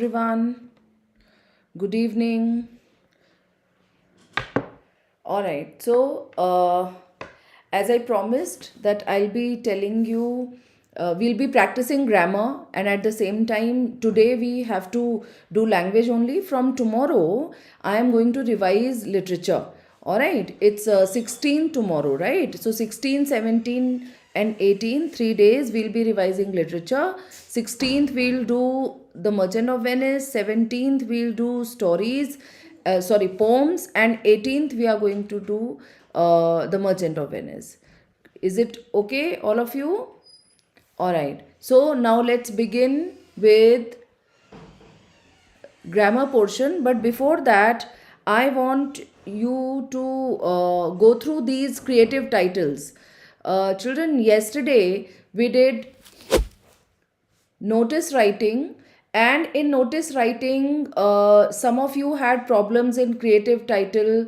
everyone. Good evening. All right. As I promised that I'll be telling you, we'll be practicing grammar, and at the same time, today we have to do language only. From tomorrow, I am going to revise literature. All right. It's 16 tomorrow, right? So 16, 17, and 18, 3 days we'll be revising literature. 16th, we'll do The Merchant of Venice. 17th, we'll do stories, poems, and 18th we are going to do The Merchant of Venice. Is it okay, all of you? All right. So now let's begin with grammar portion. But before that, I want you to go through these creative titles. Children, yesterday we did notice writing, and in notice writing some of you had problems in creative title.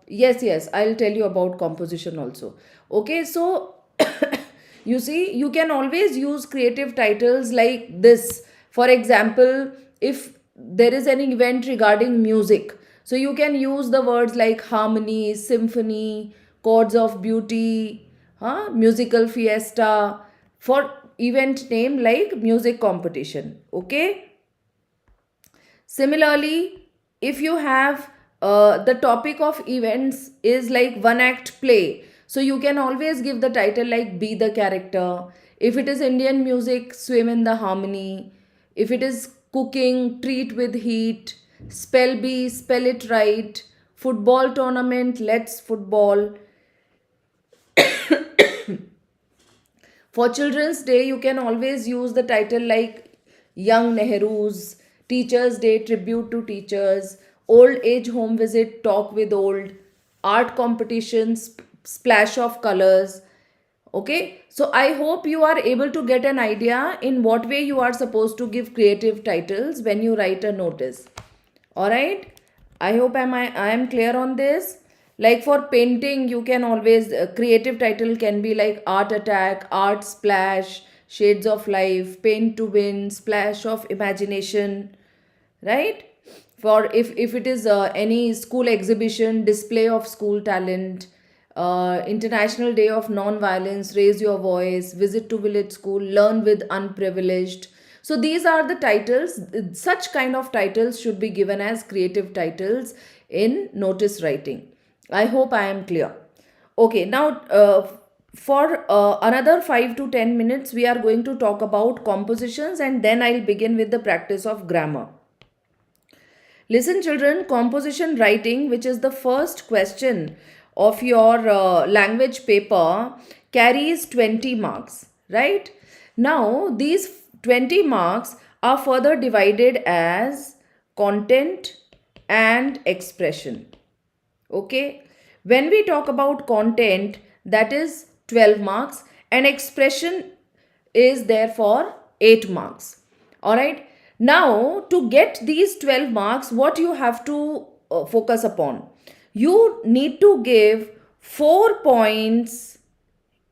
Yes, I'll tell you about composition also. Okay, so you see, you can always use creative titles like this. For example, if there is an event regarding music, so you can use the words like harmony, symphony, chords of beauty, musical fiesta, for event name like music competition. Okay. Similarly, if you have the topic of events is like one act play, so you can always give the title like Be the Character. If it is Indian music, Swim in the Harmony. If it is cooking, Treat with Heat. Spell Bee, Spell It Right. Football tournament, Let's Football. For Children's Day, you can always use the title like Young Nehrus, Teachers' Day, Tribute to Teachers, Old Age Home Visit, Talk with Old, Art Competitions, Splash of Colors. Okay, so I hope you are able to get an idea in what way you are supposed to give creative titles when you write a notice. All right, I hope I am clear on this. Like for painting, you can always creative title can be like Art Attack, Art Splash, Shades of Life, Paint to Win, Splash of Imagination, right? For if it is any school exhibition, display of school talent, International Day of Non-Violence, Raise Your Voice, Visit to Village School, Learn with Unprivileged. So these are the titles. Such kind of titles should be given as creative titles in notice writing. I hope I am clear. Okay, now for another 5 to 10 minutes, we are going to talk about compositions, and then I'll begin with the practice of grammar. Listen, children, composition writing, which is the first question of your language paper, carries 20 marks, right? Now, these 20 marks are further divided as content and expression. Okay, when we talk about content, that is 12 marks, and expression is therefore 8 marks. All right, now to get these 12 marks, what you have to focus upon, you need to give 4 points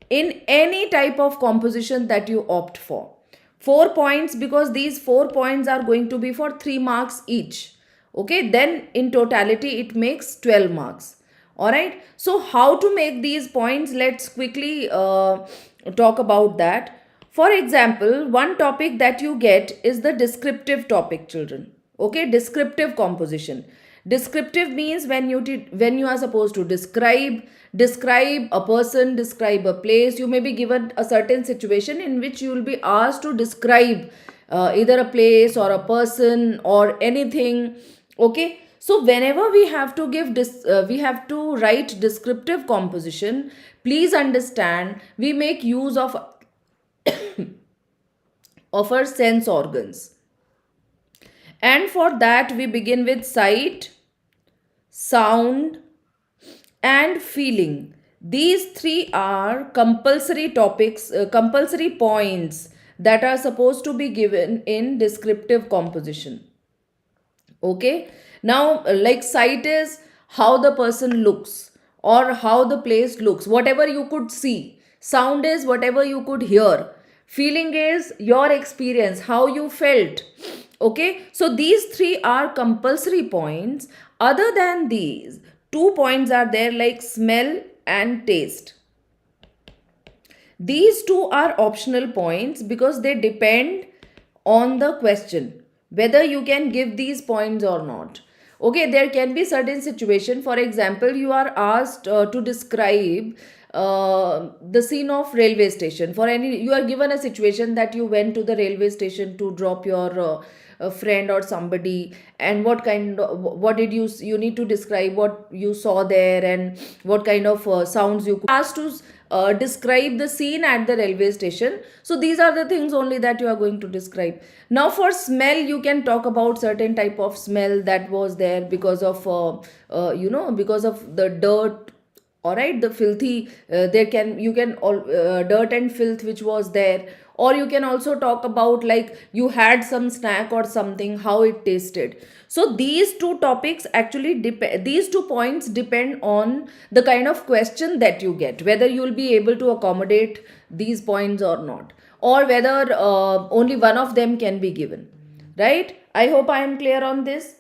in any type of composition that you opt for. 4 points, because these 4 points are going to be for 3 marks each. Okay, then in totality it makes 12 marks. All right, so how to make these points, let's quickly talk about that. For example, one topic that you get is the descriptive topic, children. Okay, descriptive composition. Descriptive means when you are supposed to describe a person, describe a place. You may be given a certain situation in which you will be asked to describe either a place or a person or anything. Okay, so whenever we have to give this, we have to write descriptive composition. Please understand, we make use of our sense organs, and for that we begin with sight, sound, and feeling. These three are compulsory topics, compulsory points that are supposed to be given in descriptive composition. Okay, now like sight is how the person looks or how the place looks, whatever you could see. Sound is whatever you could hear. Feeling is your experience, how you felt. Okay, so these three are compulsory points. Other than these, 2 points are there like smell and taste. These two are optional points because they depend on the question whether you can give these points or not. Okay, there can be certain situation. For example, you are asked to describe the scene of railway station. For any, you are given a situation that you went to the railway station to drop your a friend or somebody, and what did you need to describe what you saw there and what kind of sounds you could asked to describe the scene at the railway station. So these are the things only that you are going to describe. Now for smell, you can talk about certain type of smell that was there because of because of the dirt. All right, the filthy, there can you can all dirt and filth which was there. Or you can also talk about like you had some snack or something, how it tasted. So these two topics actually depend, these 2 points depend on the kind of question that you get, whether you will be able to accommodate these points or not, or whether only one of them can be given. Right, I hope I am clear on this.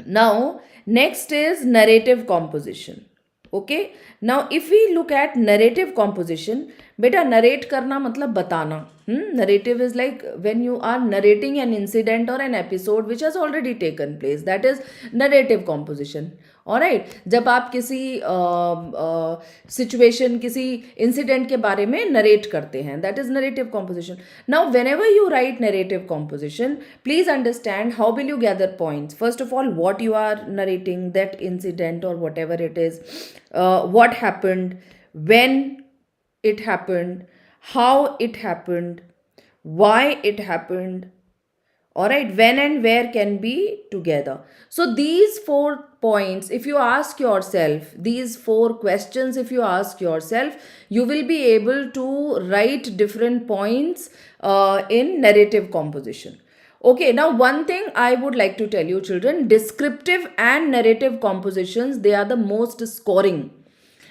Now next is narrative composition. Okay, now if we look at narrative composition, beta narrate karna matlab batana. Narrative is like when you are narrating an incident or an episode which has already taken place, that is narrative composition. Alright, जब आप किसी situation किसी incident के बारे में narrate करते हैं, that is narrative composition. Now when ever you right narrative composition, please understand how will you gather points. First of all, what you are narrating, that incident or whatever it is, what happened, when it happened, how it happened, why it happened. All right, when and where can be together. So these 4 points, if you ask yourself these 4 questions, if you ask yourself, you will be able to write different points in narrative composition. Okay, now one thing I would like to tell you, children, descriptive and narrative compositions, they are the most scoring.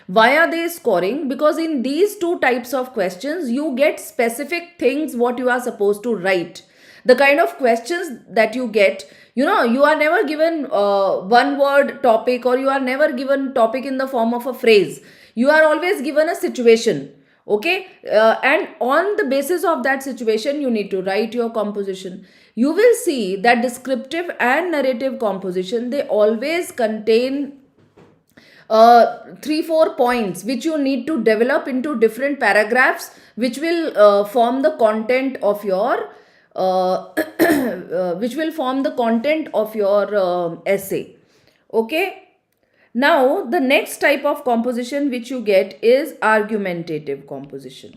Why are they scoring? Because in these 2 types of questions, you get specific things what you are supposed to write. The kind of questions that you get, you are never given one word topic, or you are never given topic in the form of a phrase. You are always given a situation. Okay, and on the basis of that situation, you need to write your composition. You will see that descriptive and narrative composition, they always contain 3-4 points which you need to develop into different paragraphs, which will form the content of your which will form the content of your essay. Okay, now the next type of composition which you get is argumentative composition.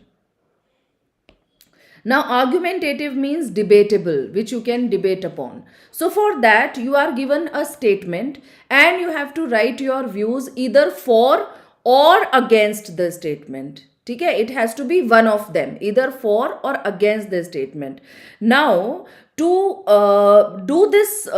Now argumentative means debatable, which you can debate upon. So for that, you are given a statement and you have to write your views either for or against the statement. Okay, it has to be one of them, either for or against the statement. Now to do this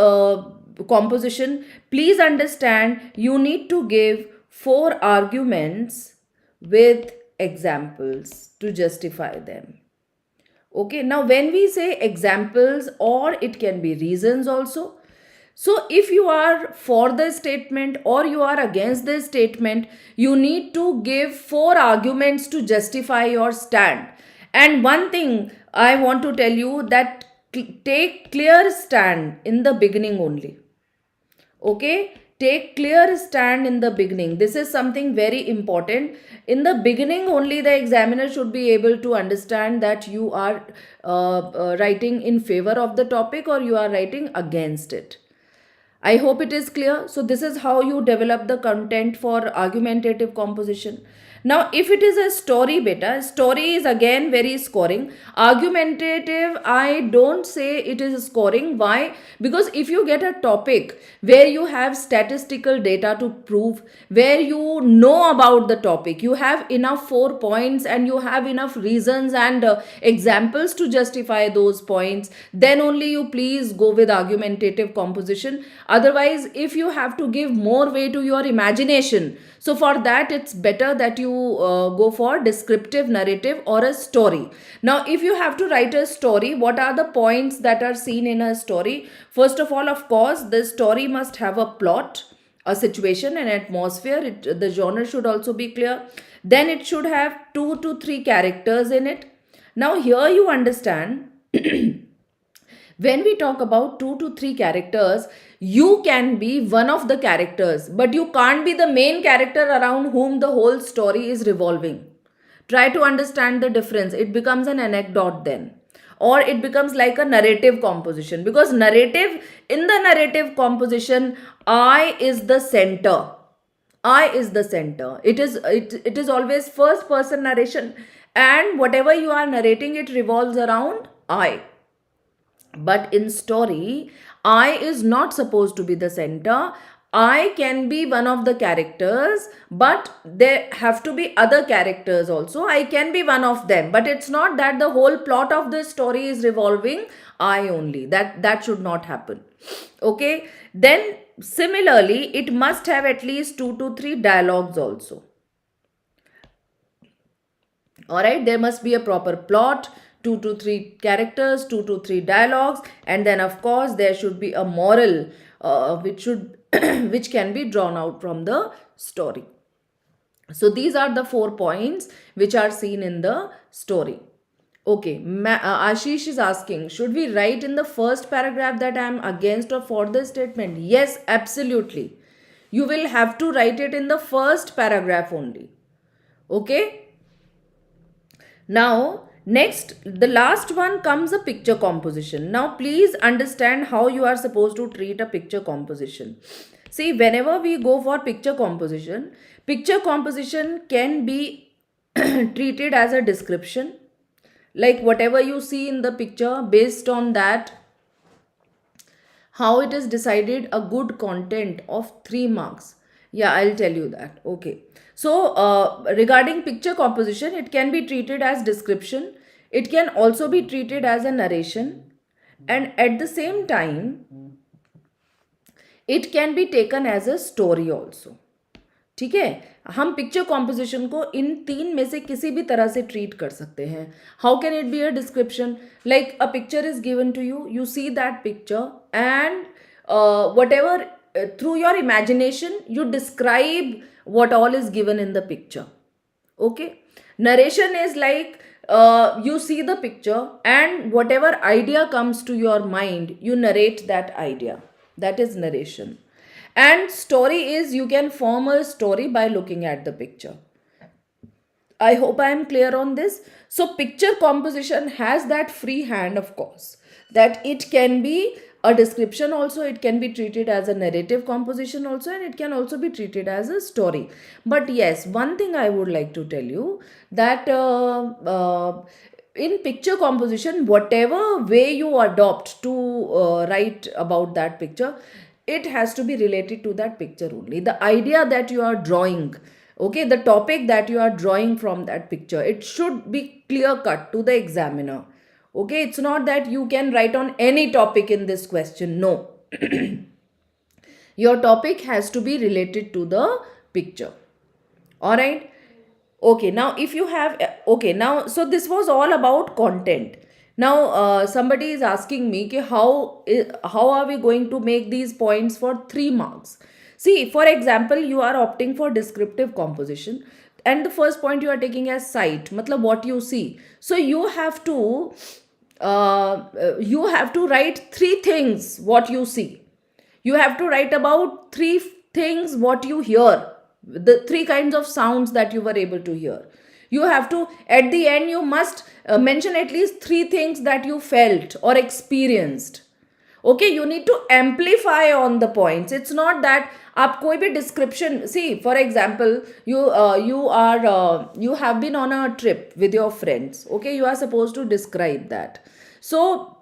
composition, please understand, you need to give 4 arguments with examples to justify them. Okay, now when we say examples, or it can be reasons also. So if you are for the statement or you are against the statement, you need to give 4 arguments to justify your stand. And one thing I want to tell you, that take clear stand in the beginning only. Okay, take clear stand in the beginning. This is something very important. In the beginning only, the examiner should be able to understand that you are writing in favor of the topic or you are writing against it. I hope it is clear. So this is how you develop the content for argumentative composition. Now, if it is a story, beta, story is again very scoring. Argumentative, I don't say it is scoring. Why? Because if you get a topic where you have statistical data to prove, where you know about the topic, you have enough 4 points and you have enough reasons and examples to justify those points, then only you please go with argumentative composition. Otherwise, if you have to give more way to your imagination, so for that, it's better that you go for descriptive narrative or a story. Now, if you have to write a story, what are the points that are seen in a story? First of all, of course, the story must have a plot, a situation, an atmosphere. The genre should also be clear. Then it should have 2 to 3 characters in it. Now, here you understand when we talk about 2 to 3 characters, you can be one of the characters, but you can't be the main character around whom the whole story is revolving. Try to understand the difference. It becomes an anecdote then, or it becomes like a narrative composition, because in the narrative composition, I is the center. I is the center. It is always first person narration, and whatever you are narrating, it revolves around I. But in story, I is not supposed to be the center. I can be one of the characters, but there have to be other characters also. I can be one of them, but it's not that the whole plot of the story is revolving I only. That should not happen. Okay. Then similarly, it must have at least 2 to 3 dialogues also. Alright, there must be a proper plot, 2 to 3 characters, 2 to 3 dialogues, and then of course there should be a moral which can be drawn out from the story. So these are the 4 points which are seen in the story. Okay, Ashish is asking, should we write in the first paragraph that I am against or for the statement? Yes, absolutely. You will have to write it in the first paragraph only. Okay. Now, next, the last one comes a picture composition. Now, please understand how you are supposed to treat a picture composition. See, whenever we go for picture composition can be treated as a description. Like whatever you see in the picture, based on that, how it is decided a good content of 3 marks. Yeah, I'll tell you that. Okay. So, regarding picture composition, it can be treated as description. It can also be treated as a narration. And at the same time, it can be taken as a story also. ठीक है, हम picture composition को इन 3 में से किसी भी तरह से ट्रीट कर सकते हैं. How can it be a description? Like a picture is given to you, you see that picture and whatever through your imagination you describe what all is given in the picture. Okay, narration is like you see the picture and whatever idea comes to your mind, you narrate that idea. That is narration. And story is you can form a story by looking at the picture. I hope I am clear on this. So picture composition has that free hand, of course, that it can be a description also, it can be treated as a narrative composition also, and it can also be treated as a story. But yes, one thing I would like to tell you, that in picture composition, whatever way you adopt to write about that picture, it has to be related to that picture only. The idea that you are drawing, okay, the topic that you are drawing from that picture, it should be clear cut to the examiner. Okay, it's not that you can write on any topic in this question. No. Your topic has to be related to the picture. All right. Okay, now if you have, okay, now, so this was all about content. Now, somebody is asking me कि how are we going to make these points for 3 marks? See, for example, you are opting for descriptive composition, and the first point you are taking as sight, matlab what you see. So you have to write 3 things what you see. You have to write about 3 things what you hear, the 3 kinds of sounds that you were able to hear. You have to, at the end, you must mention at least 3 things that you felt or experienced. Okay, you need to amplify on the points. It's not that आप कोई भी description, see, for example, you have been on a trip with your friends. Okay, you are supposed to describe that. So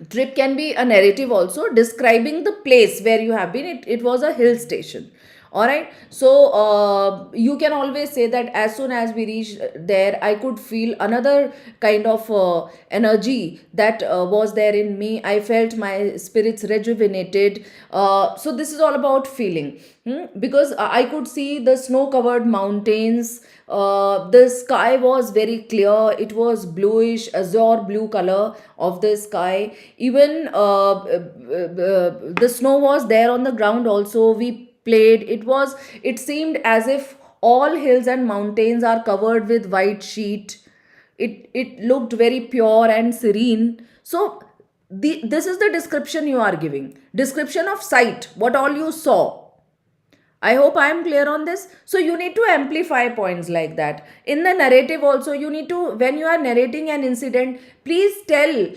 trip can be a narrative also, describing the place where you have been. It was a hill station, All right, so you can always say that as soon as we reached there, I could feel another kind of energy that was there in me. I felt my spirits rejuvenated. So this is all about feeling. Because I could see the snow covered mountains. The sky was very clear. It was bluish azure blue color of the sky. Even the snow was there on the ground also. We played. It seemed as if all hills and mountains are covered with white sheet. It looked very pure and serene. So this is the description you are giving. Description of sight, what all you saw. I hope I am clear on this. So you need to amplify points like that. In the narrative also, you need to, when you are narrating an incident, please tell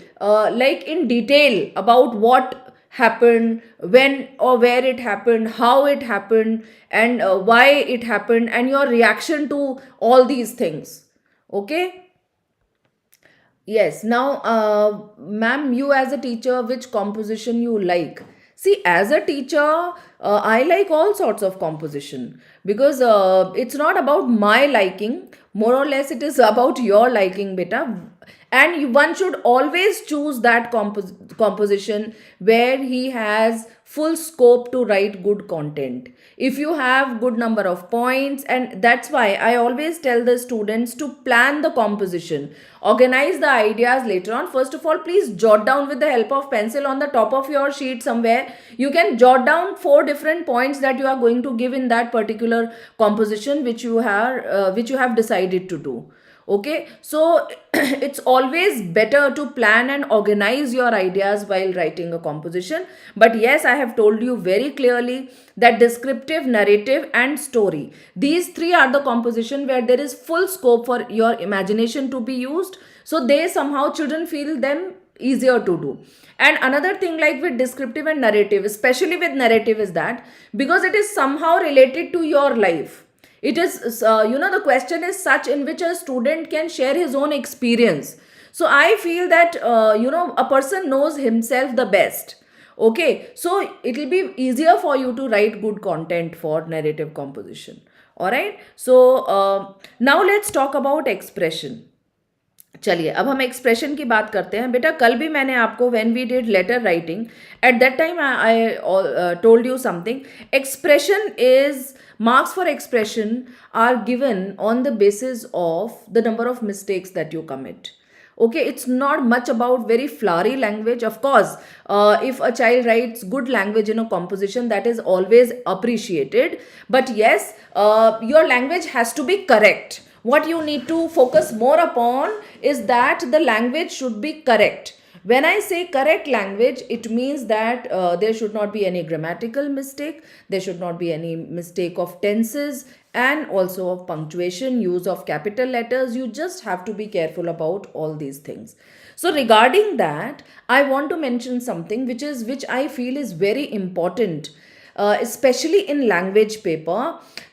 like in detail about what happened, when or where it happened, how it happened, and why it happened, and your reaction to all these things. Okay. Yes. Now, ma'am, you as a teacher, which composition you like? See, as a teacher, I like all sorts of composition, because it's not about my liking. More or less, it is about your liking, beta. And one should always choose that composition where he has full scope to write good content. If you have good number of points, and that's why I always tell the students to plan the composition, organize the ideas later on. First of all, please jot down with the help of pencil on the top of your sheet somewhere. You can jot down 4 different points that you are going to give in that particular composition which you have decided to do. Okay, so it's always better to plan and organize your ideas while writing a composition. But yes, I have told you very clearly that descriptive, narrative, and story, these three are the composition where there is full scope for your imagination to be used. So they somehow, children feel them easier to do. And another thing, like with descriptive and narrative, especially with narrative, is that because it is somehow related to your life, it is the question is such in which a student can share his own experience. So I feel that a person knows himself the best. Okay, so it will be easier for you to write good content for narrative composition. All right, so now let's talk about expression. चलिए, अब हम expression की बात करते हैं. बेटा, कल भी मैंने आपको, when we did letter writing, at that time I told you something. Expression is, marks for expression are given on the basis of the number of mistakes that you commit. Okay, it's not much about very flowery language. Of course, if a child writes good language in a composition, that is always appreciated. But yes, your language has to be correct. What you need to focus more upon is that the language should be correct. When I say correct language, it means that there should not be any grammatical mistake, there should not be any mistake of tenses, and also of punctuation, use of capital letters. You just have to be careful about all these things. So regarding that, I want to mention something which I feel is very important. Especially in language paper,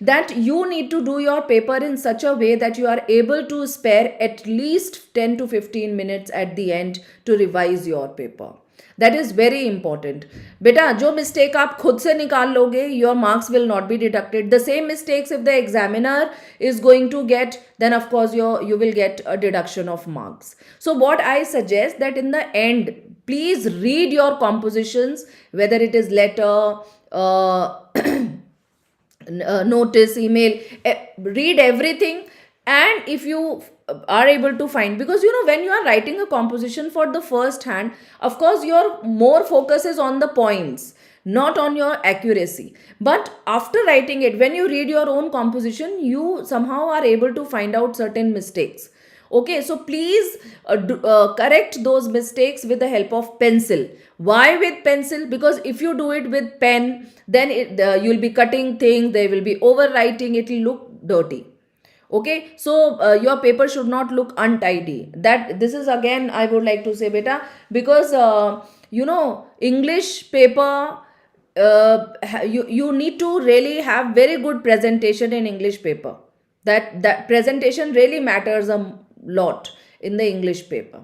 that you need to do your paper in such a way that you are able to spare at least 10 to 15 minutes at the end to revise your paper. That is very important. Beta, jo mistake aap khud se nikal loge, your marks will not be deducted. The same mistakes if the examiner is going to get, then of course you will get a deduction of marks. So what I suggest, that in the end, please read your compositions, whether it is letter, notice, email, read everything. And if you are able to find, because when you are writing a composition for the first hand, of course your more focus is on the points, not on your accuracy. But after writing it, when you read your own composition, you somehow are able to find out certain mistakes. Okay, so please correct those mistakes with the help of pencil. Why with pencil? Because if you do it with pen, then you'll be cutting things, they will be overwriting, it will look dirty. Okay, so your paper should not look untidy. That this is again I would like to say, beta, because English paper, you need to really have very good presentation in English paper. That presentation really matters a lot in the English paper.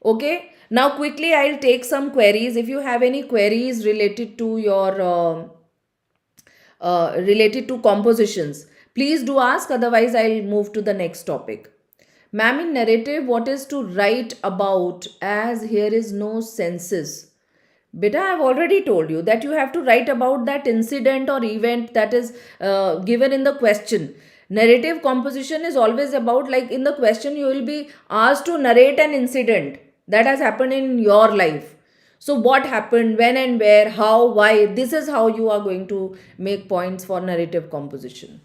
Okay, now quickly I'll take some queries. If you have any queries related to your related to compositions, please do ask, otherwise I'll move to the next topic. Ma'am, in narrative, what is to write about, as here is no census? Beta, I've already told you that you have to write about that incident or event that is given in the question. Narrative composition is always about, like in the question, you will be asked to narrate an incident that has happened in your life. So, what happened, when and where, how, why, this is how you are going to make points for narrative composition.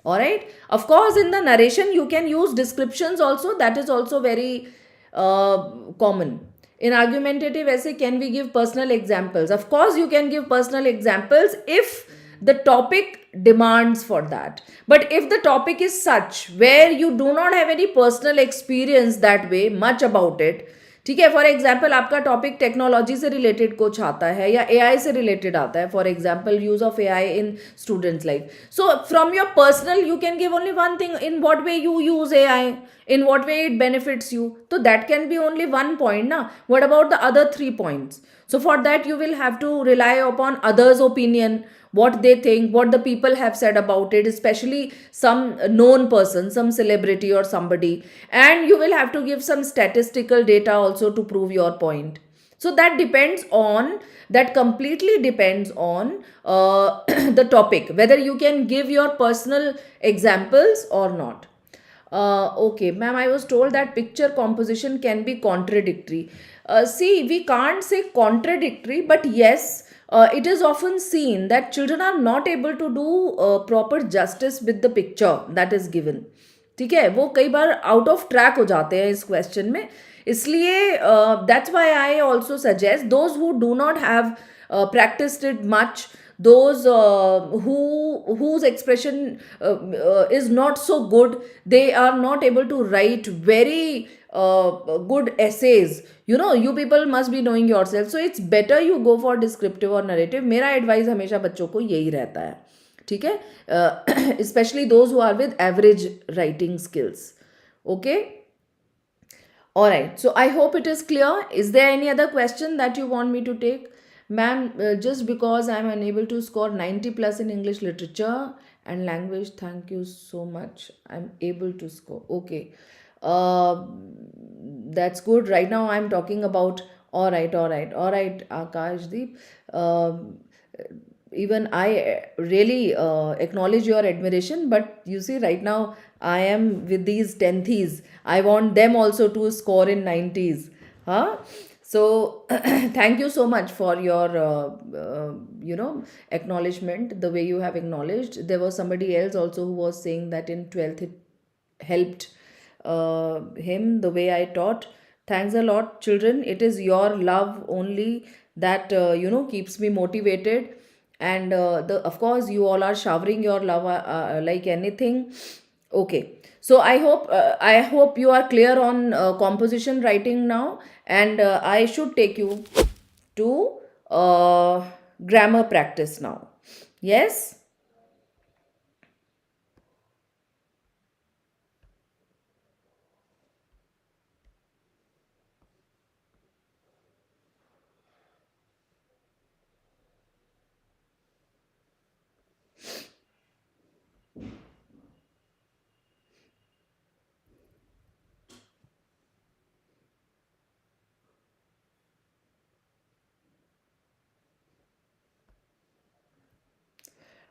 All right. Of course, in the narration, you can use descriptions also. That is also very common. In argumentative essay, can we give personal examples? Of course, you can give personal examples if the topic demands for that. But if the topic is such where you do not have any personal experience that way, much about it, ठीक है, for example आपका topic technology से related कुछ आता है या AI से related आता है, for example use of AI in students life, so from your personal you can give only one thing, in what way you use AI, in what way it benefits you. So that can be only one point na. What about the other 3 points? So for that you will have to rely upon others opinion, what they think, what the people have said about it, especially some known person, some celebrity or somebody, and you will have to give some statistical data also to prove your point. So that depends on, that completely depends on the topic, whether you can give your personal examples or not. Okay, ma'am, I was told that picture composition can be contradictory. See, we can't say contradictory, but yes, it is often seen that children are not able to do proper justice with the picture that is given. ठीक है, वो कई बार out of track हो जाते हैं इस question में, इसलिए that's why I also suggest those who do not have practiced it much, those whose expression is not so good, they are not able to write very good essays. You know, you people must be knowing yourself, so it's better you go for descriptive or narrative. मेरा advice हमेशा बच्चों को यही रहता है, ठीक है, especially those who are with average writing skills. Okay, all right, so I hope it is clear. Is there any other question that you want me to take? Ma'am, just because I'm unable to score 90 plus in English literature and language, thank you so much. I'm able to score. Okay. That's good. Right now I'm talking about, all right, Akashdeep. Even I really acknowledge your admiration, but you see, right now I am with these 10thies. I want them also to score in 90s. Huh? So thank you so much for your acknowledgement, the way you have acknowledged. There was somebody else also who was saying that in 12th it helped him the way I taught. Thanks a lot, children. It is your love only that keeps me motivated, and of course you all are showering your love like anything. Okay, so I hope you are clear on composition writing now, and I should take you to grammar practice now. Yes.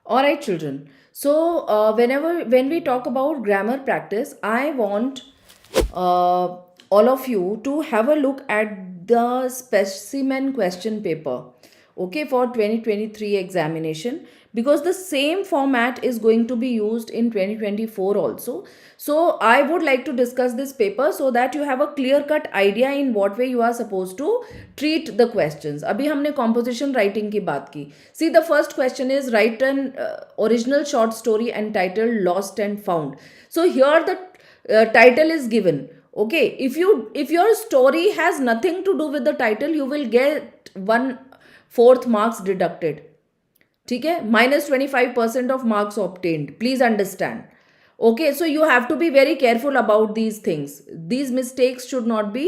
All right, children. So, when we talk about grammar practice, I want all of you to have a look at the specimen question paper, okay, for 2023 examination, because the same format is going to be used in 2024 also. So, I would like to discuss this paper so that you have a clear cut idea in what way you are supposed to treat the questions. अभी हमने composition writing की बात की. See, the first question is write an original short story entitled Lost and Found. So here the title is given. Okay, if your story has nothing to do with the title, you will get 1/4 marks deducted. ठीक है, -25% of marks obtained. Please understand. Okay, so you have to be very careful about these things. These mistakes should not be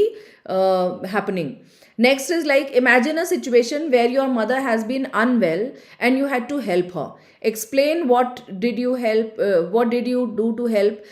happening. Next is like, imagine a situation where your mother has been unwell and you had to help her. Explain what did you help, what did you do to help,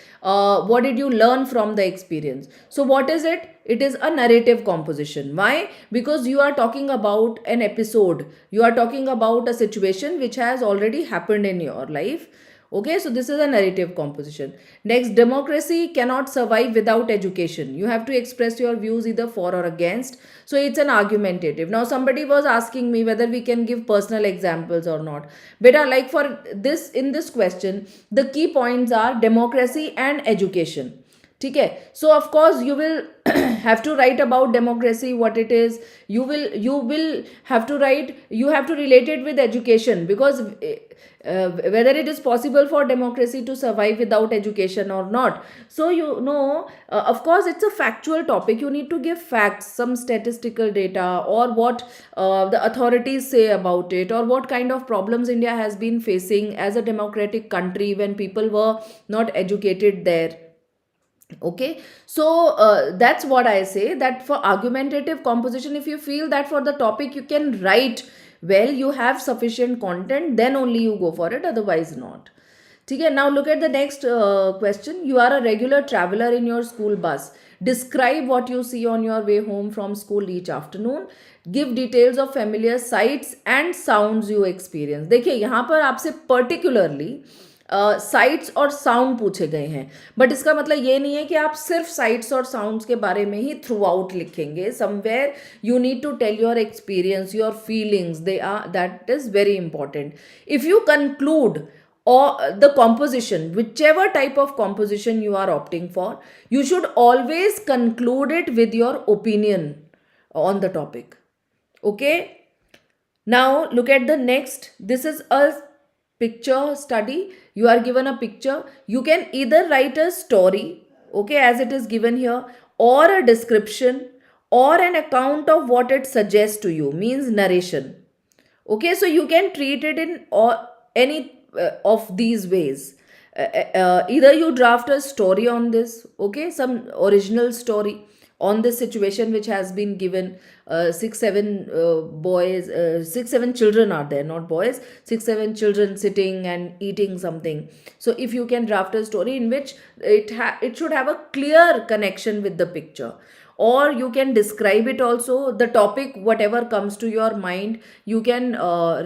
what did you learn from the experience. So what is it? It is a narrative composition. Why? Because you are talking about an episode, you are talking about a situation which has already happened in your life. Okay, so this is a narrative composition. Next, democracy cannot survive without education. You have to express your views either for or against. So it's an argumentative. Now, somebody was asking me whether we can give personal examples or not. Beta, like for this, in this question, the key points are democracy and education. Okay, so of course you will have to write about democracy, what it is. You will have to write, you have to relate it with education, because whether it is possible for democracy to survive without education or not. So of course it's a factual topic. You need to give facts, some statistical data, or what the authorities say about it, or what kind of problems India has been facing as a democratic country when people were not educated there. Okay, so that's what I say, that for argumentative composition, if you feel that for the topic you can write well, you have sufficient content, then only you go for it, otherwise not. Okay, now look at the next question. You are a regular traveler in your school bus. Describe what you see on your way home from school each afternoon. Give details of familiar sights and sounds you experience. देखिए यहाँ पर आपसे particularly sites और sound पूछे गए हैं, but इसका मतलब ये नहीं है कि आप सिर्फ साइट्स और साउंड्स के बारे में ही थ्रू आउट लिखेंगे. Somewhere you need to tell your experience, your feelings, they are, that is very important. If you conclude or the composition, whichever type of composition you are opting for, you should always conclude it with your opinion on the topic. Okay, now look at the next. This is a picture study. You are given a picture. You can either write a story, okay, as it is given here, or a description, or an account of what it suggests to you, means narration. Okay, so you can treat it in any of these ways. Either you draft a story on this, okay, some original story on this situation which has been given. 6 7 children are there, not boys, 6 7 children sitting and eating something. So if you can draft a story in which it should have a clear connection with the picture, or you can describe it also, the topic, whatever comes to your mind, you can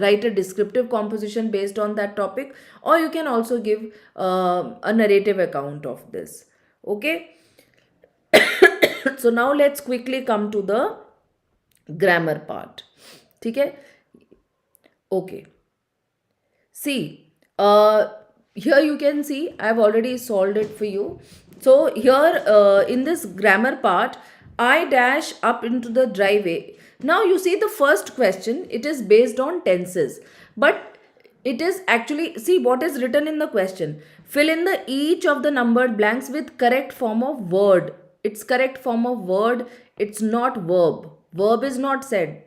write a descriptive composition based on that topic, or you can also give a narrative account of this. Okay. So now let's quickly come to the grammar part. Okay. Okay, see, here you can see I've already solved it for you. So here in this grammar part, I dash up into the driveway. Now you see the first question, it is based on tenses, but it is actually, see what is written in the question. Fill in the each of the numbered blanks with correct form of word. It's correct form of word, it's not verb. Verb is not said,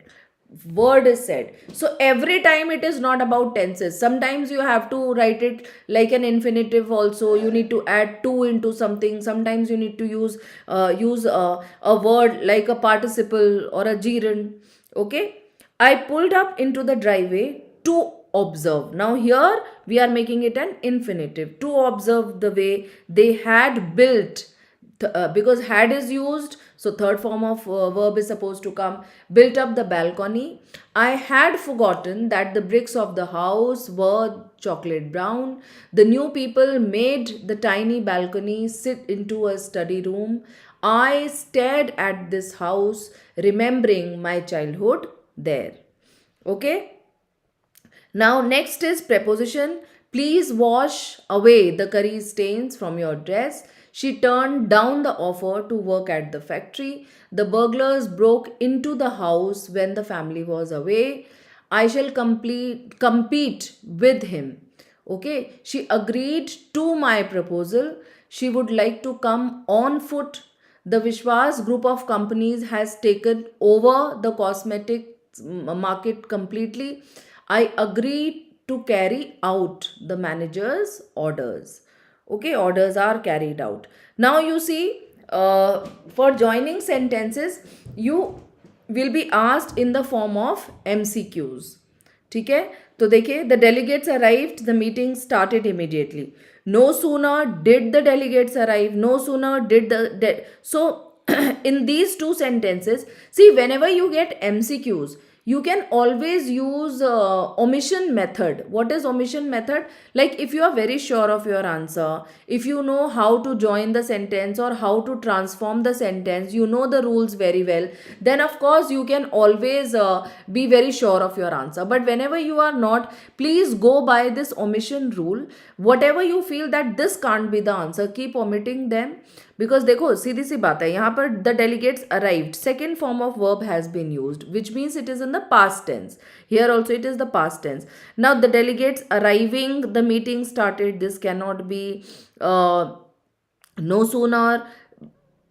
word is said. So every time it is not about tenses. Sometimes you have to write it like an infinitive also. You need to add to into something. Sometimes you need to use a word like a participle or a gerund. Okay, I pulled up into the driveway to observe. Now here we are making it an infinitive, to observe the way they had built. Because had is used, so third form of verb is supposed to come. Built up the balcony. I had forgotten that the bricks of the house were chocolate brown. The new people made the tiny balcony sit into a study room. I stared at this house, remembering my childhood there. Okay. Now next is preposition. Please wash away the curry stains from your dress. She turned down the offer to work at the factory. The burglars broke into the house when the family was away. I shall compete with him. Okay, she agreed to my proposal. She would like to come on foot. The Vishwas group of companies has taken over the cosmetics market completely. I agree to carry out the manager's orders. Okay, orders are carried out. Now you see, for joining sentences, you will be asked in the form of MCQs. ठीक है, तो देखिए, the delegates arrived, the meeting started immediately. No sooner did the delegates arrive, no sooner did so in these two sentences, see, whenever you get MCQs, you can always use omission method. What is omission method? Like, if you are very sure of your answer, if you know how to join the sentence or how to transform the sentence, you know the rules very well, then of course you can always be very sure of your answer. But whenever you are not, please go by this omission rule. Whatever you feel that this can't be the answer, keep omitting them. Because देखो, सीधी सी बात है, यहाँ पर the delegates arrived, second form of verb has been used, which means it is in the past tense. Here also it is the past tense. Now the delegates arriving, the meeting started, this can not be. No sooner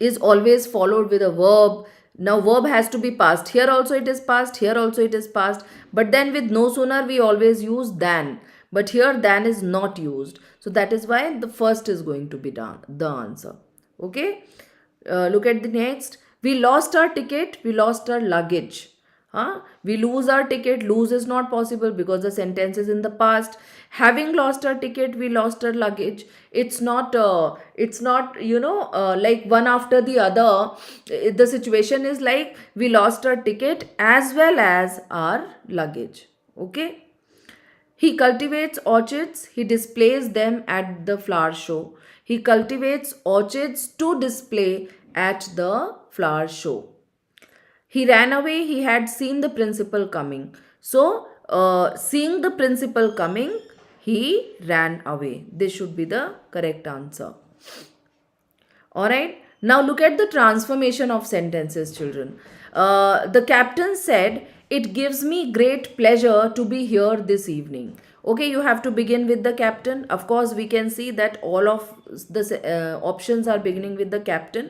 is always followed with a verb. Now verb has to be past. Here also it is past, here also it is past. But then with no sooner we always use than. But here than is not used. So that is why the first is going to be done, the answer. Okay. Look at the next. We lost our ticket, we lost our luggage. We lose our ticket. Lose is not possible because the sentence is in the past. Having lost our ticket, we lost our luggage. It's not like one after the other. The situation is like we lost our ticket as well as our luggage. Okay. He cultivates orchids. He displays them at the flower show. He cultivates orchids to display at the flower show. He ran away. He had seen the principal coming. So, seeing the principal coming, he ran away. This should be the correct answer. Alright. Now, look at the transformation of sentences, children. The captain said, "It gives me great pleasure to be here this evening." Okay, you have to begin with the captain. Of course, we can see that all of the options are beginning with the captain.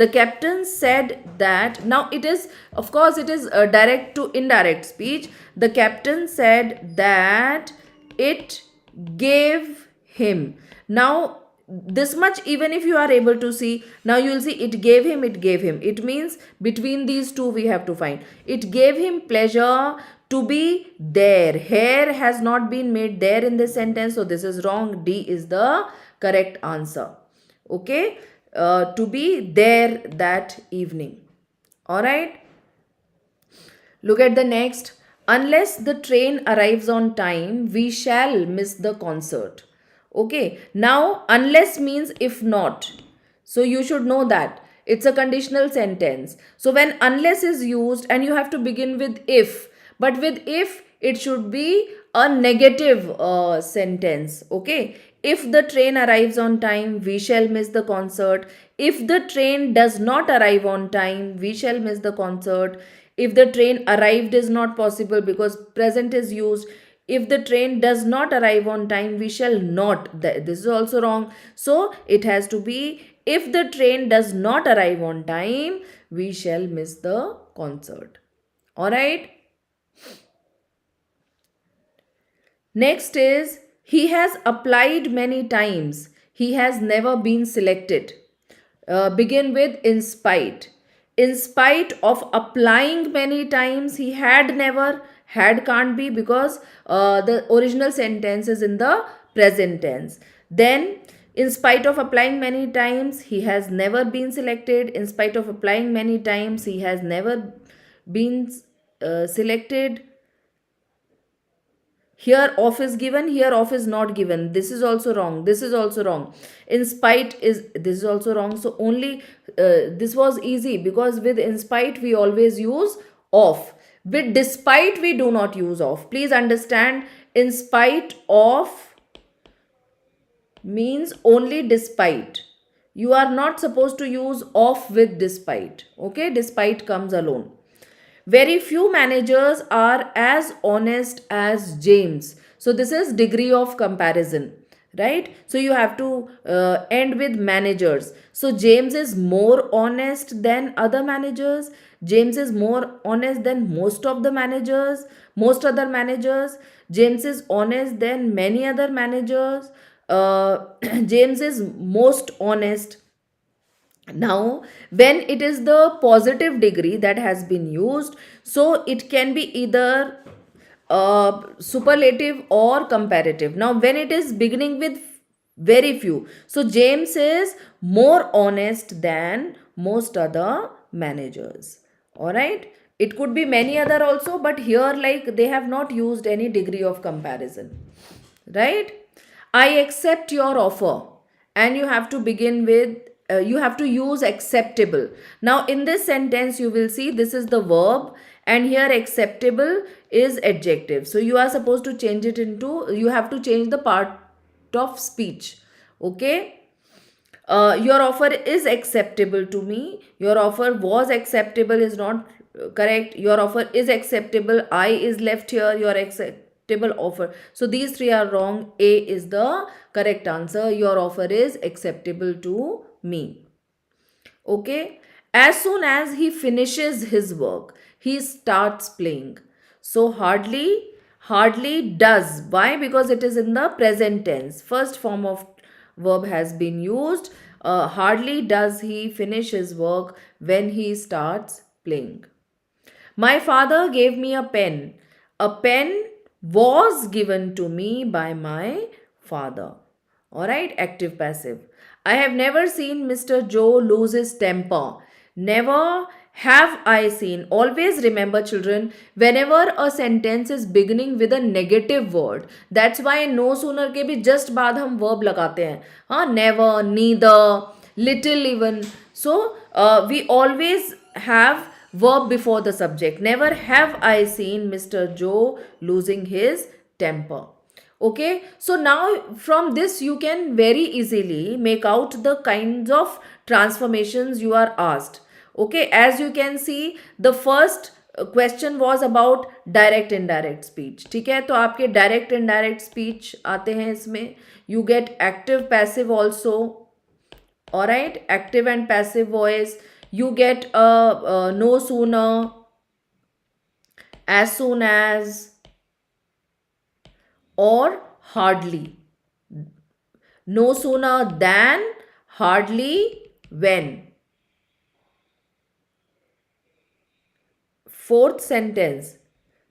The captain said that. Now it is, of course, it is a direct to indirect speech. The captain said that it gave him. Now this much, even if you are able to see, now you will see it gave him, it gave him. It means between these two we have to find. It gave him pleasure to be there. Here has not been made there in this sentence, so this is wrong. D is the correct answer. Okay. To be there that evening. Alright. Look at the next. Unless the train arrives on time, we shall miss the concert. Okay. Now, unless means if not. So, you should know that. It's a conditional sentence. So, when unless is used, and you have to begin with if. But with if, it should be a negative sentence. Okay. If the train arrives on time, we shall miss the concert. If the train does not arrive on time, we shall miss the concert. If the train arrived is not possible because present is used. If the train does not arrive on time, we shall not. This is also wrong. So, it has to be if the train does not arrive on time, we shall miss the concert. Alright. Next is, he has applied many times. He has never been selected. Begin with in spite. In spite of applying many times, he had never. Had can't be because the original sentence is in the present tense. Then, in spite of applying many times, he has never been selected. In spite of applying many times, he has never been selected. Here off is given, here off is not given. This is also wrong. This is also wrong. In spite is, this is also wrong. So only this was easy because with in spite we always use of. With despite we do not use of. Please understand, in spite of means only despite. You are not supposed to use of with despite. Okay, despite comes alone. Very few managers are as honest as James. So this is degree of comparison, right? So you have to end with managers. So James is more honest than other managers. James is more honest than most of the managers, most other managers. James is honest than many other managers. James is most honest. Now, when it is the positive degree that has been used, so it can be either superlative or comparative. Now, when it is beginning with very few, so James is more honest than most other managers. All right. It could be many other also, but here, like, they have not used any degree of comparison. Right. I accept your offer, and you have to begin with, you have to use acceptable. Now, in this sentence, you will see this is the verb, and here acceptable is adjective. So, you are supposed to change it into, you have to change the part of speech. Okay. Your offer is acceptable to me. Your offer was acceptable is not correct. Your offer is acceptable. I is left here. Your acceptable offer. So these three are wrong. A is the correct answer. Your offer is acceptable to me. Okay. As soon as he finishes his work, he starts playing. So hardly does. Why? Because it is in the present tense. First form of verb has been used. Hardly does he finish his work when he starts playing. My father gave me a pen. A pen was given to me by my father. Alright, active passive. I have never seen Mr. Joe lose his temper. Never have I seen. Always remember, children, whenever a sentence is beginning with a negative word, that's why no sooner के भी just बाद हम verb लगाते हैं. हाँ, never, neither, little even. So we always have verb before the subject. Never have I seen Mr. Joe losing his temper. Okay, so now from this you can very easily make out the kinds of transformations you are asked. Okay, as you can see, the first question was about direct indirect speech. ठीक है, तो आपके direct indirect speech आते हैं इसमें. You get active passive also. All right, active and passive voice. You get no sooner, as soon as, or hardly. No sooner than, hardly when. Fourth sentence.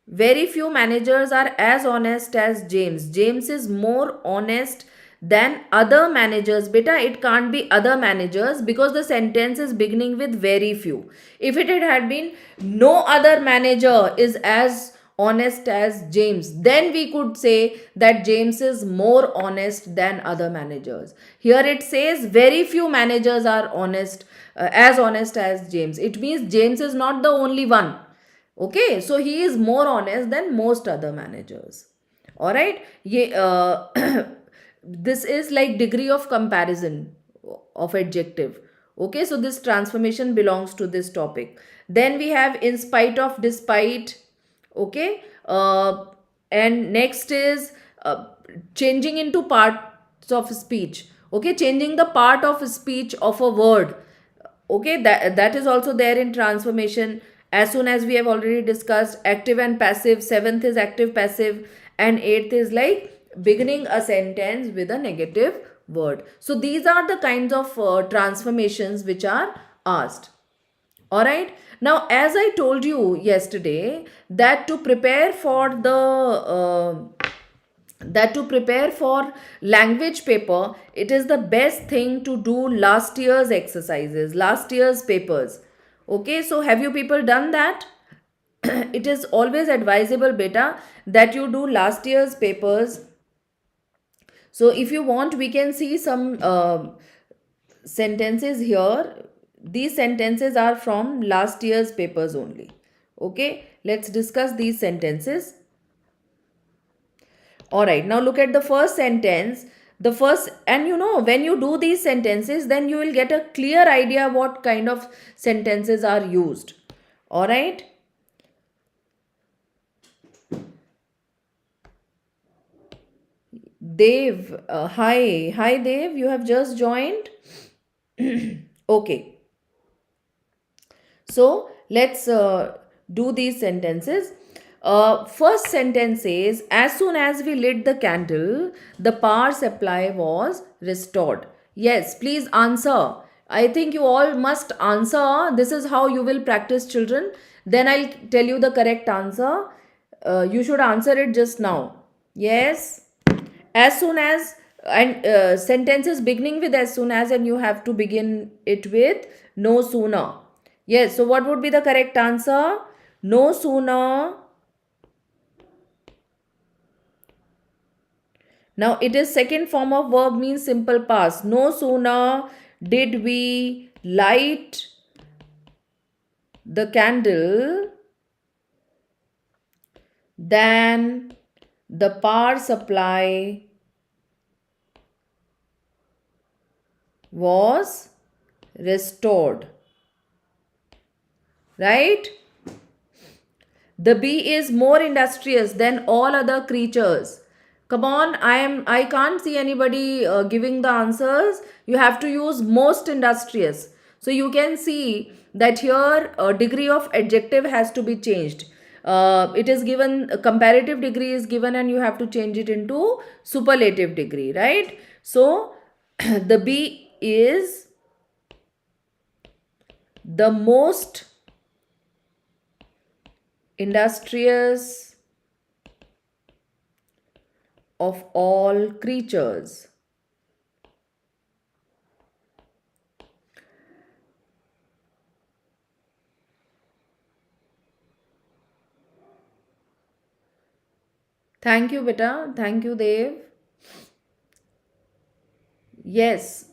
Very few managers are as honest as James. James is more honest than other managers. Beta, it can't be other managers because the sentence is beginning with very few. If it had been no other manager is as honest as James, then we could say that James is more honest than other managers. Here it says very few managers are honest, as honest as James. It means James is not the only one. Okay, so he is more honest than most other managers. All right, this is like degree of comparison of adjective. Okay, so this transformation belongs to this topic. Then we have in spite of, despite. Okay, and next is changing into parts of speech. Okay, changing the part of speech of a word. Okay, that is also there in transformation. As soon as we have already discussed active and passive. Seventh is active passive, and eighth is like beginning a sentence with a negative word. So these are the kinds of transformations which are asked. All right, now as I told you yesterday that to prepare for language paper, it is the best thing to do last year's exercises, last year's papers. Okay, so have you people done that? It is always advisable, beta, that you do last year's papers. So if you want, we can see some sentences here. These sentences are from last year's papers only. Okay, let's discuss these sentences. All right, now look at the first sentence. The first, and you know, when you do these sentences, then you will get a clear idea what kind of sentences are used. All right. Dev, hi Dev, you have just joined. Okay, so let's do these sentences. First sentence says, as soon as we lit the candle, the power supply was restored. Yes, please answer. I think you all must answer. This is how you will practice, children. Then I'll tell you the correct answer. You should answer it just now. Yes. As soon as, and sentences beginning with as soon as, and you have to begin it with no sooner. Yes. So what would be the correct answer? No sooner. Now it is second form of verb, means simple past. No sooner did we light the candle than the power supply was restored. Right? The bee is more industrious than all other creatures. Come on, I can't see anybody giving the answers. You have to use most industrious. So you can see that here degree of adjective has to be changed. It is given, a comparative degree is given, and you have to change it into superlative degree, right? So the bee is the most industrious of all creatures. Thank you, beta. Thank you, Dev. Yes.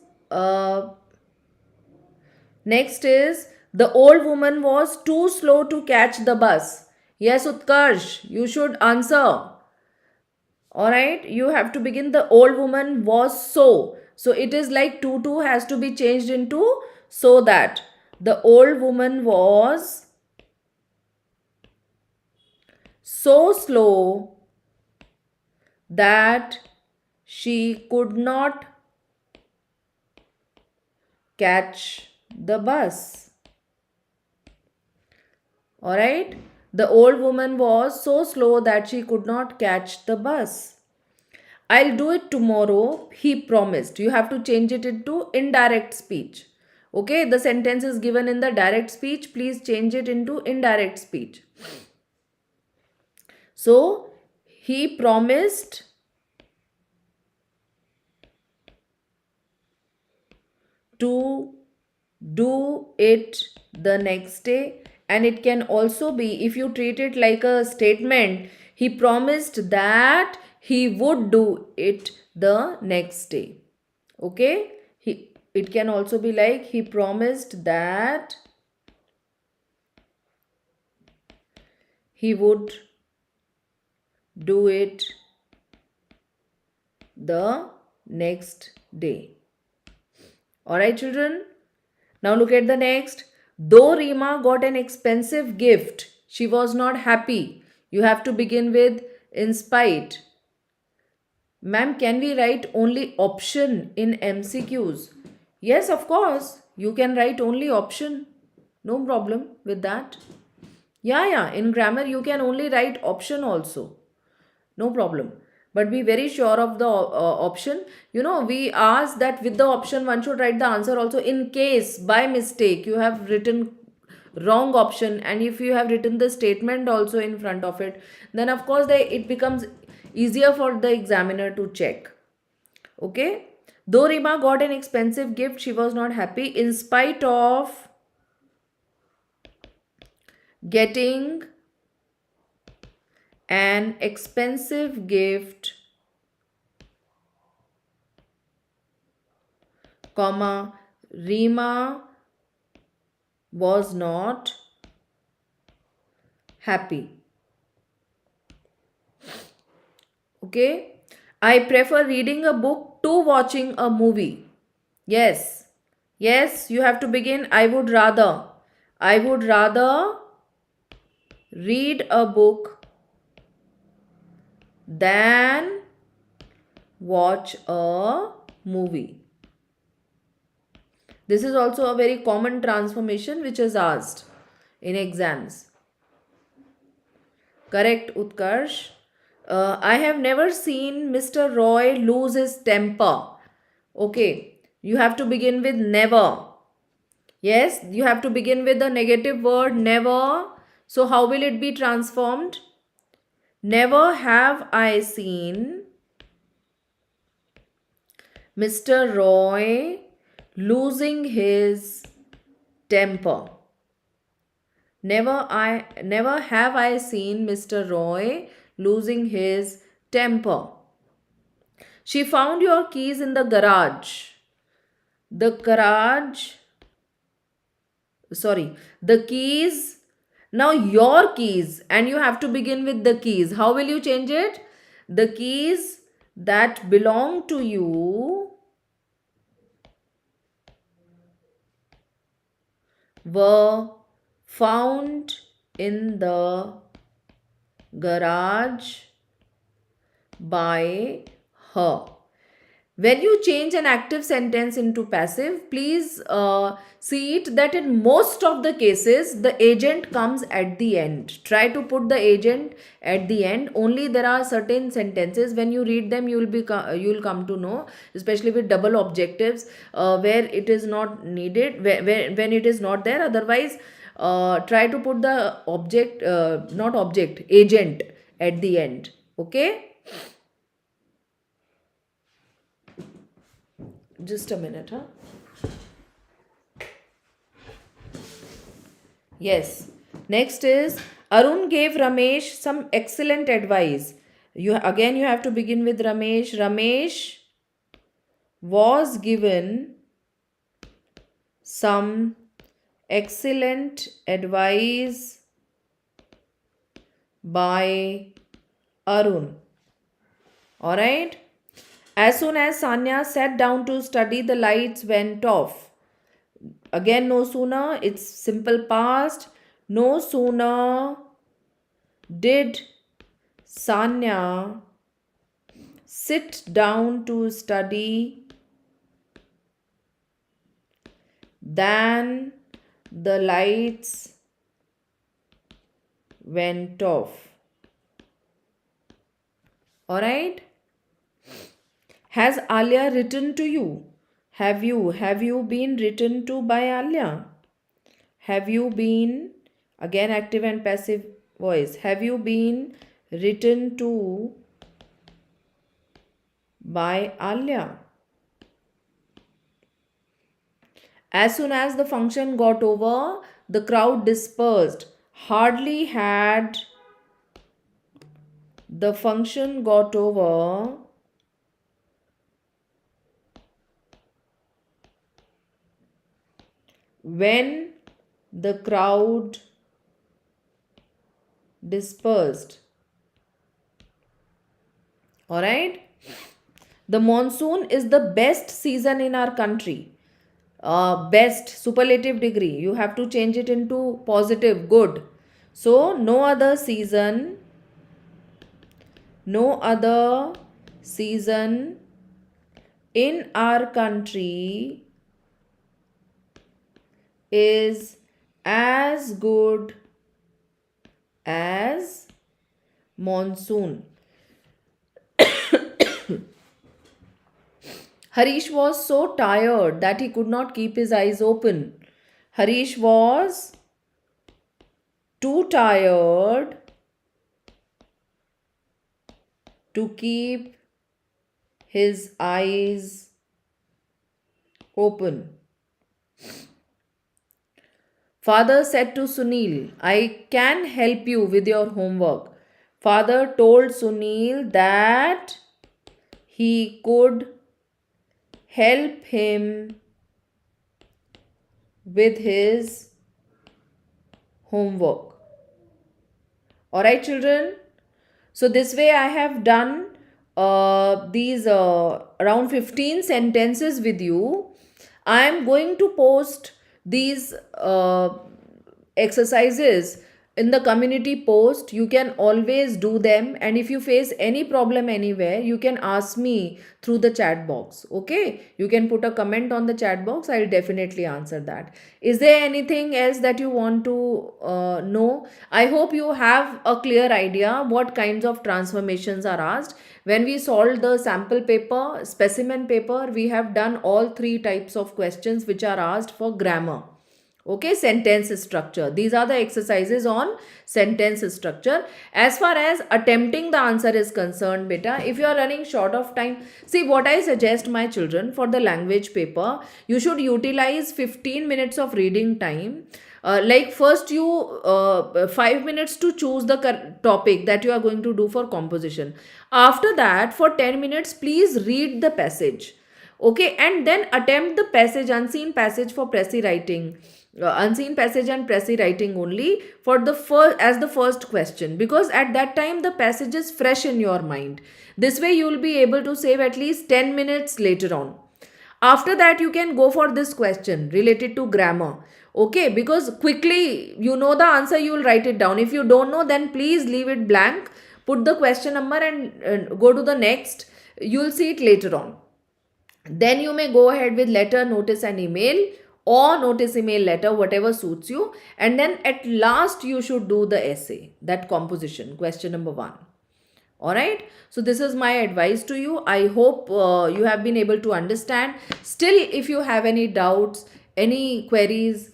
Next is, the old woman was too slow to catch the bus. Yes, Utkarsh, you should answer. Alright, you have to begin. The old woman was so. So it is like to has to be changed into so that. The old woman was so slow that she could not catch the bus. Alright, the old woman was so slow that she could not catch the bus. I'll do it tomorrow, he promised. You have to change it into indirect speech. Okay, the sentence is given in the direct speech. Please change it into indirect speech. So, he promised to do it the next day. And it can also be, if you treat it like a statement, he promised that he would do it the next day. Okay, it can also be like, he promised that he would do it the next day. Alright, children. Now look at the next. Though Rima got an expensive gift, she was not happy. You have to begin with in spite. Ma'am, can we write only option in MCQs? Yes, of course. You can write only option. No problem with that. Yeah. In grammar, you can only write option also. No problem. But be very sure of the option. You know, we ask that with the option, one should write the answer also, in case by mistake you have written wrong option, and if you have written the statement also in front of it, then of course it becomes easier for the examiner to check. Okay. Though Rima got an expensive gift, she was not happy. In spite of getting an expensive gift, comma, Rima was not happy. Okay. I prefer reading a book to watching a movie. Yes. Yes, you have to begin. I would rather read a book than watch a movie. This is also a very common transformation which is asked in exams. Correct, Utkarsh. I have never seen Mr. Roy lose his temper. Okay, you have to begin with never. Yes, you have to begin with the negative word never. So, how will it be transformed? Never have I seen Mr. Roy losing his temper. Never have I seen Mr. Roy losing his temper. She found your keys in the garage. The garage, sorry, the keys. Now your keys, and you have to begin with the keys. How will you change it? The keys that belong to you were found in the garage by her. When you change an active sentence into passive, please see it that in most of the cases, the agent comes at the end. Try to put the agent at the end. Only there are certain sentences, when you read them, you'll come to know, especially with double objectives, where it is not needed, when it is not there. Otherwise, try to put the object, not object, agent at the end. Okay? Just a minute, huh? Yes. Next is Arun gave Ramesh some excellent advice. You have to begin with Ramesh. Ramesh was given some excellent advice by Arun. All right. As soon as Sanya sat down to study, the lights went off. Again, no sooner, it's simple past. No sooner did Sanya sit down to study than the lights went off. All right. Has Alia written to you? Have you been written to by Alia? Have you been, again active and passive voice, have you been written to by Alia? As soon as the function got over, the crowd dispersed. Hardly had the function got over, when the crowd dispersed. All right. The monsoon is the best season in our country. Best, superlative degree. You have to change it into positive, good. So, no other season in our country is as good as monsoon. Harish was so tired that he could not keep his eyes open. Harish was too tired to keep his eyes open. Father said to Sunil, I can help you with your homework. Father told Sunil that he could help him with his homework. Alright, children. So, this way I have done these around 15 sentences with you. I am going to post these exercises in the community post. You can always do them, and if you face any problem anywhere, you can ask me through the chat box. Okay, you can put a comment on the chat box. I'll definitely answer that. Is there anything else that you want to know? I hope you have a clear idea what kinds of transformations are asked. When we solved the sample paper, specimen paper, we have done all three types of questions which are asked for grammar. Okay, sentence structure. These are the exercises on sentence structure. As far as attempting the answer is concerned, beta, if you are running short of time, see what I suggest my children for the language paper, you should utilize 15 minutes of reading time. Like first you 5 minutes to choose the topic that you are going to do for composition. After that, for 10 minutes, please read the passage. Okay, and then attempt the passage, unseen passage for Pressy writing, unseen passage and Pressy writing only for the first, as the first question, because at that time the passage is fresh in your mind. This way you will be able to save at least 10 minutes later on. After that, you can go for this question related to grammar. Okay, because quickly you know the answer, you will write it down. If you don't know, then please leave it blank, put the question number and go to the next. You will see it later on. Then you may go ahead with letter, notice and email, or notice, email, letter, whatever suits you. And then at last you should do the essay, that composition, question number 1. All right, so this is my advice to you. I hope you have been able to understand. Still, if you have any doubts, any queries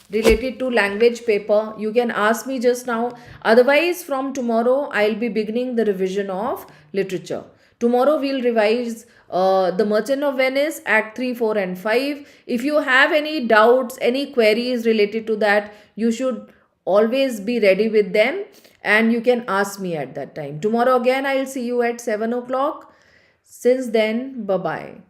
related to language paper, you can ask me just now. Otherwise, from tomorrow I'll be beginning the revision of literature. Tomorrow we'll revise the Merchant of Venice, Act 3, 4 and 5. If you have any doubts, any queries related to that, you should always be ready with them and you can ask me at that time. Tomorrow again I'll see you at 7 o'clock. Since then, bye bye.